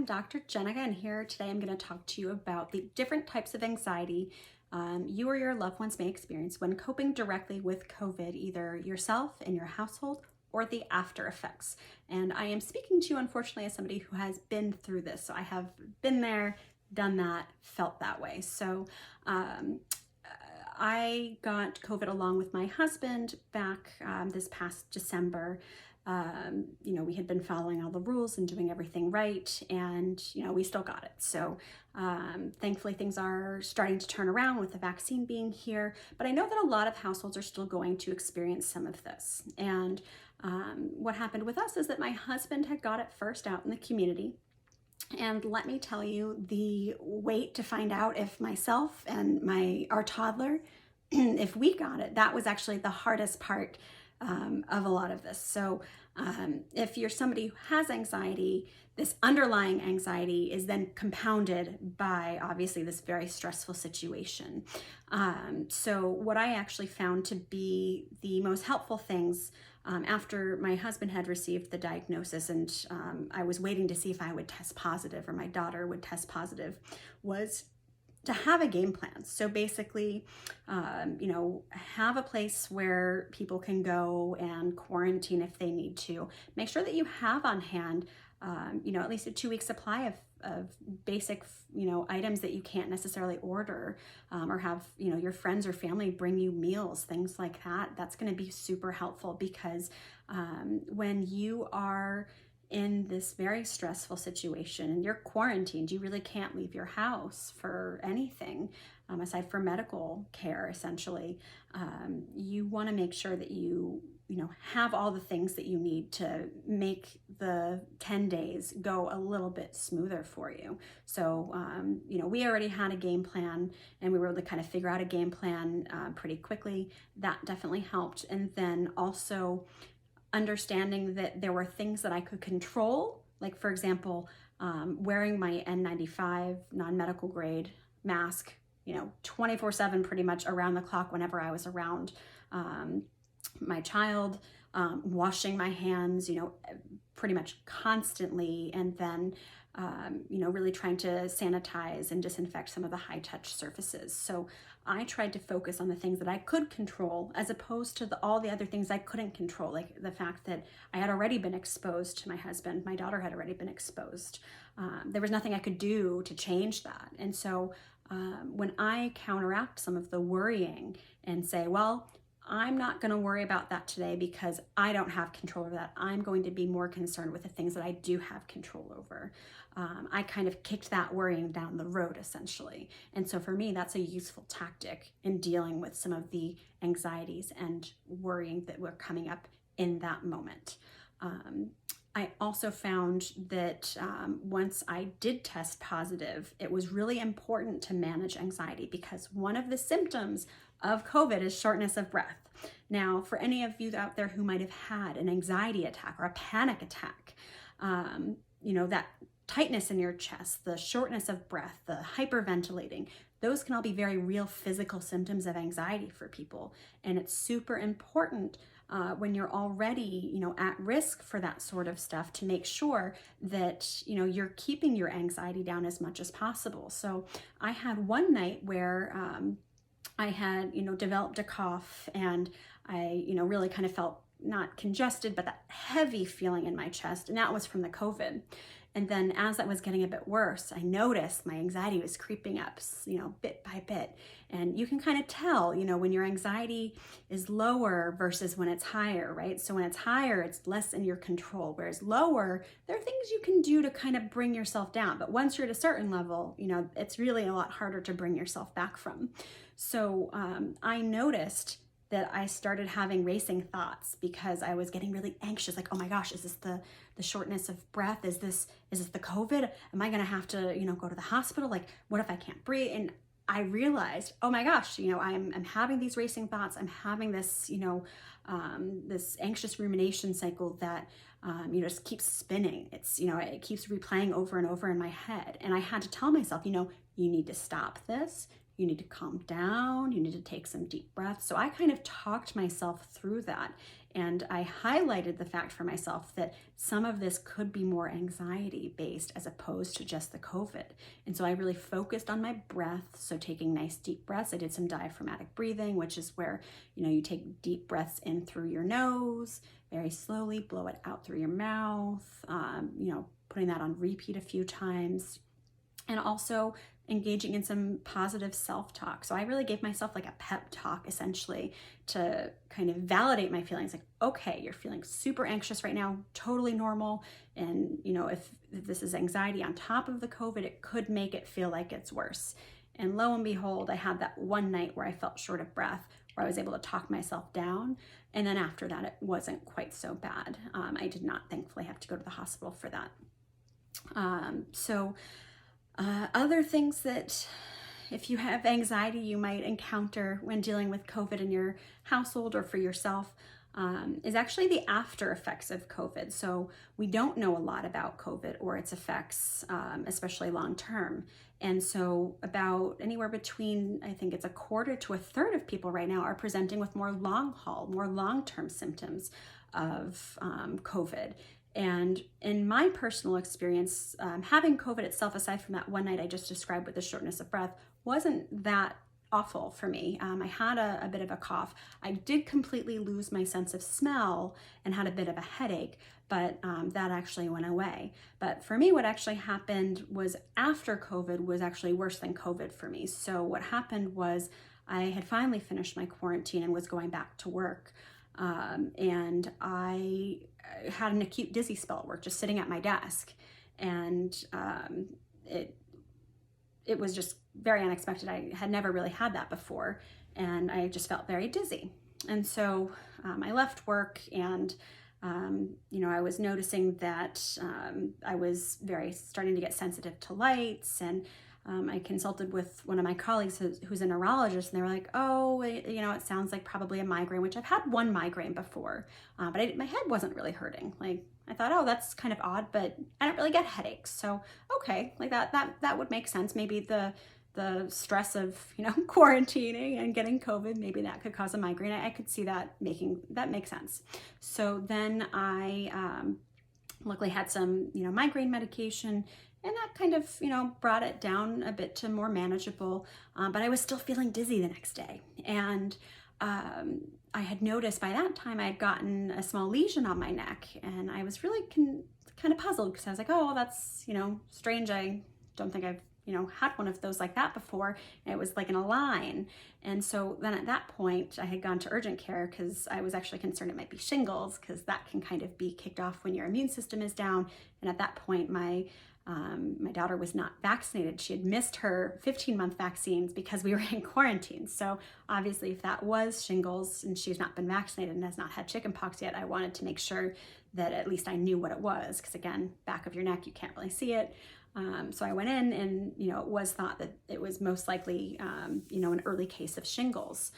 I'm Dr. Jenica, and here today I'm going to talk to you about the different types of anxiety you or your loved ones may experience when coping directly with COVID, either yourself and your household or the after effects. And I am speaking to you, unfortunately, as somebody who has been through this. So I have been there, done that, felt that way. So I got COVID along with my husband back this past December. We had been following all the rules and doing everything right, and we still got it. So thankfully things are starting to turn around with the vaccine being here, but I know that a lot of households are still going to experience some of this. And what happened with us is that my husband had got it first out in the community. And let me tell you, the wait to find out if myself and our toddler, if we got it, that was actually the hardest part of a lot of this. So if you're somebody who has anxiety, this underlying anxiety is then compounded by obviously this very stressful situation. So what I actually found to be the most helpful things after my husband had received the diagnosis and I was waiting to see if I would test positive or my daughter would test positive, was to have a game plan. So basically, have a place where people can go and quarantine if they need to. Make sure that you have on hand, at least a 2-week supply of basic, items that you can't necessarily order, or have, your friends or family bring you meals, things like that. That's going to be super helpful because when you are in this very stressful situation and you're quarantined, you really can't leave your house for anything aside from medical care, essentially. You want to make sure that you have all the things that you need to make the 10 days go a little bit smoother for you. So, we already had a game plan and we were able to kind of figure out a game plan pretty quickly. That definitely helped. And then also understanding that there were things that I could control, like for example, wearing my N95 non-medical grade mask, 24/7 pretty much around the clock whenever I was around my child, washing my hands, pretty much constantly, and then really trying to sanitize and disinfect some of the high touch surfaces. So I tried to focus on the things that I could control as opposed to all the other things I couldn't control, like the fact that I had already been exposed to my husband, my daughter had already been exposed. There was nothing I could do to change that. And so when I counteract some of the worrying and say, well, I'm not going to worry about that today because I don't have control over that. I'm going to be more concerned with the things that I do have control over. I kind of kicked that worrying down the road, essentially. And so for me, that's a useful tactic in dealing with some of the anxieties and worrying that were coming up in that moment. I also found that once I did test positive, it was really important to manage anxiety because one of the symptoms of COVID is shortness of breath. Now, for any of you out there who might have had an anxiety attack or a panic attack, that tightness in your chest, the shortness of breath, the hyperventilating, those can all be very real physical symptoms of anxiety for people. And it's super important when you're already, at risk for that sort of stuff to make sure that, you're keeping your anxiety down as much as possible. So I had one night where I had, developed a cough and I, really kind of felt not congested, but that heavy feeling in my chest. And that was from the COVID. And then as that was getting a bit worse, I noticed my anxiety was creeping up, bit by bit. And you can kind of tell, when your anxiety is lower versus when it's higher, right? So when it's higher, it's less in your control, whereas lower, there are things you can do to kind of bring yourself down. But once you're at a certain level, it's really a lot harder to bring yourself back from. So I noticed that I started having racing thoughts because I was getting really anxious. Like, oh my gosh, is this the shortness of breath? Is this the COVID? Am I gonna have to, go to the hospital? Like, what if I can't breathe? And I realized, oh my gosh, I'm having these racing thoughts. I'm having this, this anxious rumination cycle that, just keeps spinning. It's, it keeps replaying over and over in my head. And I had to tell myself, you need to stop this. you need to calm down, you need to take some deep breaths. So I kind of talked myself through that. And I highlighted the fact for myself that some of this could be more anxiety based as opposed to just the COVID. And so I really focused on my breath. So taking nice deep breaths, I did some diaphragmatic breathing, which is where, you take deep breaths in through your nose, very slowly, blow it out through your mouth, putting that on repeat a few times. And also engaging in some positive self-talk. So I really gave myself like a pep talk essentially to kind of validate my feelings. Like, okay, you're feeling super anxious right now, totally normal. And if this is anxiety on top of the COVID, it could make it feel like it's worse. And lo and behold, I had that one night where I felt short of breath, where I was able to talk myself down. And then after that, it wasn't quite so bad. I did not thankfully have to go to the hospital for that. Other things that if you have anxiety you might encounter when dealing with COVID in your household or for yourself is actually the after effects of COVID. So we don't know a lot about COVID or its effects, especially long term. And so about anywhere between, I think it's a quarter to a third of people right now are presenting with more long-term symptoms of COVID. And in my personal experience, having COVID itself, aside from that one night I just described with the shortness of breath, wasn't that awful for me. I had a bit of a cough. I did completely lose my sense of smell and had a bit of a headache, but that actually went away. But for me, what actually happened was after COVID was actually worse than COVID for me. So what happened was I had finally finished my quarantine and was going back to work. And I had an acute dizzy spell at work, just sitting at my desk. And it was just very unexpected. I had never really had that before. And I just felt very dizzy. And so I left work and, I was noticing that I was starting to get sensitive to lights. And I consulted with one of my colleagues who's a neurologist, and they were like, oh, it sounds like probably a migraine, which I've had one migraine before, but my head wasn't really hurting. Like I thought, oh, that's kind of odd, but I don't really get headaches. So, okay, like that would make sense. Maybe the stress of, quarantining and getting COVID, maybe that could cause a migraine. I could see that makes sense. So then I luckily had some, migraine medication, and that kind of, brought it down a bit to more manageable, but I was still feeling dizzy the next day. And I had noticed by that time I had gotten a small lesion on my neck, and I was really kind of puzzled because I was like, oh, that's, strange. I don't think I've, had one of those like that before. And it was like in a line. And so then at that point I had gone to urgent care because I was actually concerned it might be shingles, because that can kind of be kicked off when your immune system is down. And at that point, my daughter was not vaccinated. She had missed her 15-month vaccines because we were in quarantine. So obviously if that was shingles and she's not been vaccinated and has not had chickenpox yet, I wanted to make sure that at least I knew what it was, because again, back of your neck, you can't really see it. So I went in and, it was thought that it was most likely, an early case of shingles.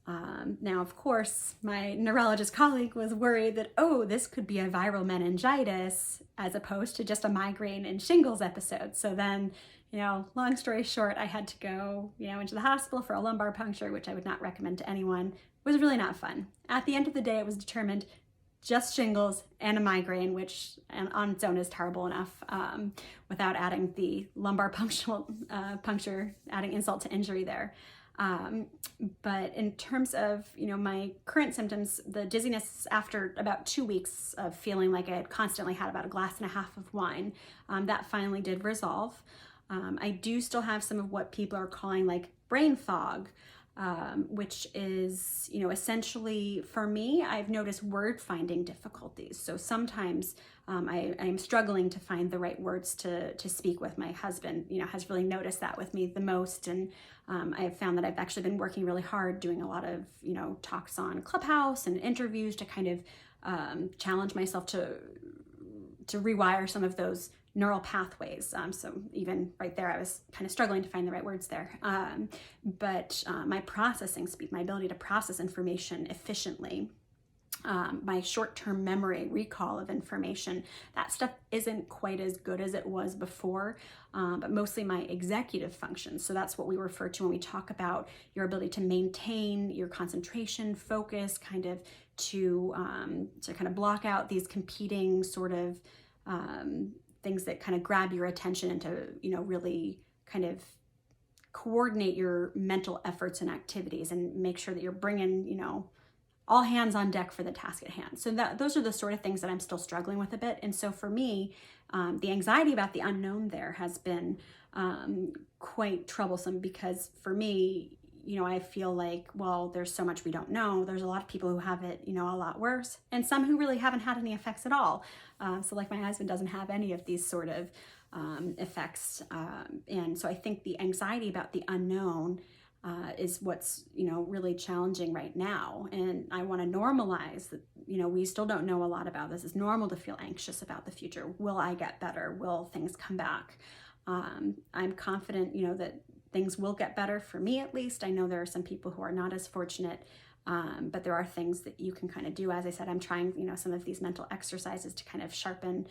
Now, of course, my neurologist colleague was worried that, oh, this could be a viral meningitis as opposed to just a migraine and shingles episode. So then, long story short, I had to go, into the hospital for a lumbar puncture, which I would not recommend to anyone. It was really not fun. At the end of the day, it was determined just shingles and a migraine, which on its own is terrible enough, without adding the lumbar puncture, adding insult to injury there. But in terms of, my current symptoms, the dizziness after about 2 weeks of feeling like I had constantly had about a glass and a half of wine, that finally did resolve. I do still have some of what people are calling like brain fog, which is, essentially for me, I've noticed word finding difficulties. So sometimes I'm struggling to find the right words to speak with. My husband, has really noticed that with me the most. And I've found that I've actually been working really hard doing a lot of, talks on Clubhouse and interviews to kind of challenge myself to rewire some of those neural pathways. So even right there, I was kind of struggling to find the right words there. But my processing speed, my ability to process information efficiently, my short-term memory, recall of information. That stuff isn't quite as good as it was before, but mostly my executive functions. So that's what we refer to when we talk about your ability to maintain your concentration, focus, kind of to kind of block out these competing sort of things that kind of grab your attention and to, really kind of coordinate your mental efforts and activities and make sure that you're bringing, all hands on deck for the task at hand. So those are the sort of things that I'm still struggling with a bit. And so for me, the anxiety about the unknown there has been quite troublesome, because for me, I feel like, well, there's so much we don't know. There's a lot of people who have it, a lot worse, and some who really haven't had any effects at all. So like my husband doesn't have any of these sort of effects. And so I think the anxiety about the unknown is what's, really challenging right now. And I want to normalize that, we still don't know a lot about this. It's normal to feel anxious about the future. Will I get better? Will things come back? I'm confident, that things will get better, for me at least. I know there are some people who are not as fortunate, but there are things that you can kind of do. As I said, I'm trying, some of these mental exercises to kind of sharpen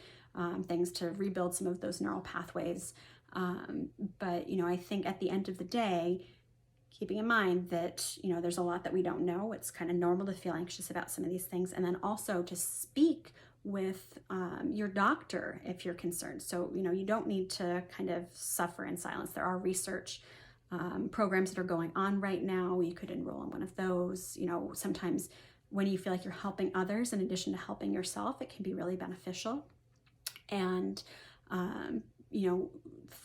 things, to rebuild some of those neural pathways. But, I think at the end of the day, keeping in mind that, there's a lot that we don't know. It's kind of normal to feel anxious about some of these things. And then also to speak with your doctor if you're concerned. So, you don't need to kind of suffer in silence. There are research programs that are going on right now. You could enroll in one of those. Sometimes when you feel like you're helping others in addition to helping yourself, it can be really beneficial. And,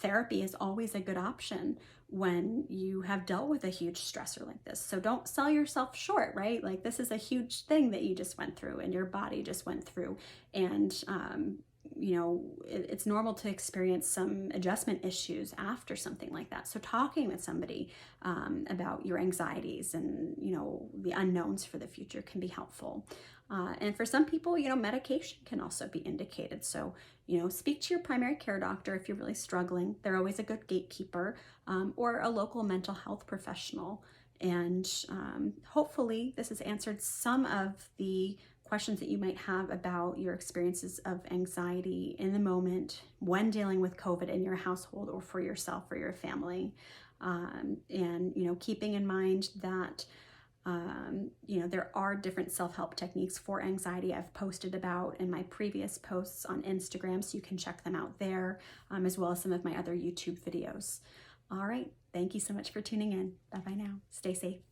therapy is always a good option when you have dealt with a huge stressor like this. So don't sell yourself short, right? Like, this is a huge thing that you just went through and your body just went through. And, it's normal to experience some adjustment issues after something like that. So talking with somebody about your anxieties and, the unknowns for the future can be helpful. And for some people, medication can also be indicated. So, speak to your primary care doctor if you're really struggling. They're always a good gatekeeper, or a local mental health professional. And hopefully this has answered some of the questions that you might have about your experiences of anxiety in the moment when dealing with COVID in your household or for yourself or your family. And, keeping in mind that there are different self-help techniques for anxiety I've posted about in my previous posts on Instagram, so you can check them out there, as well as some of my other YouTube videos. All right, thank you so much for tuning in. Bye-bye now. Stay safe.